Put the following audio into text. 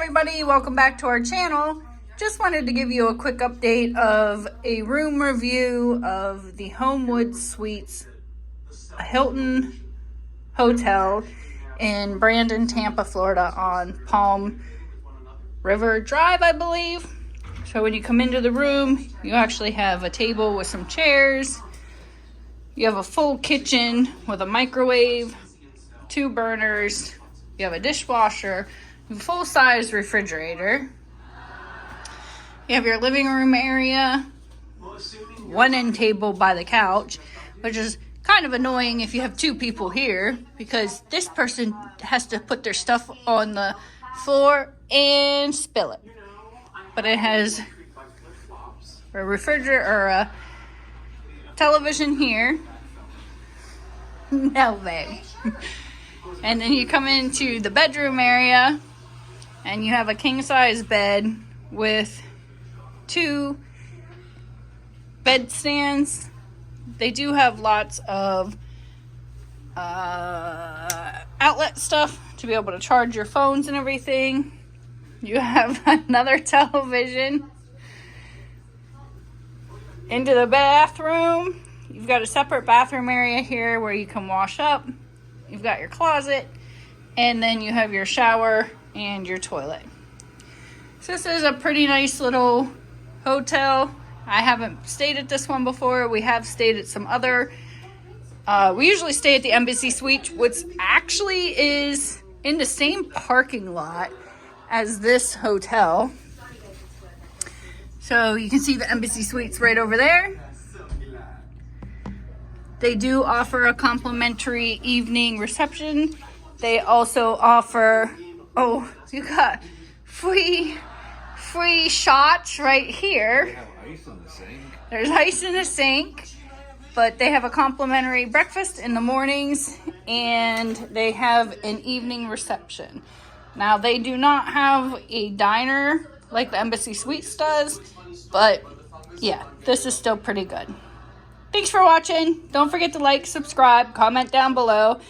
everybody, welcome back to our channel. Just wanted to give you a quick update of a room review of the Homewood Suites Hilton Hotel in Brandon, Tampa, Florida on Palm River Drive, I believe. So when you come into the room, you actually have a table with some chairs. You have a full kitchen with a microwave, 2 burners. You have a dishwasher, a full-size refrigerator. You have your living room area, 1 end table by the couch, which is kind of annoying if you have 2 people here because this person has to put their stuff on the floor and spill it. But it has a refrigerator or a television here. No way. And then you come into the bedroom area and you have a king-size bed with 2 bed stands. They do have lots of outlet stuff to be able to charge your phones and everything. You have another television. Into the bathroom. You've got a separate bathroom area here where you can wash up. You've got your closet. And then you have your shower and your toilet. So this is a pretty nice little hotel. I haven't stayed at this one before. We have stayed at some other. We usually stay at the Embassy Suites, which actually is in the same parking lot as this hotel. So you can see the Embassy Suites right over there. They do offer a complimentary evening reception. They also offer, oh, you got free shots right here. They have ice in the sink. There's ice in the sink, but they have a complimentary breakfast in the mornings, and they have an evening reception. Now, they do not have a diner like the Embassy Suites does, but yeah, this is still pretty good. Thanks for watching. Don't forget to like, subscribe, comment down below,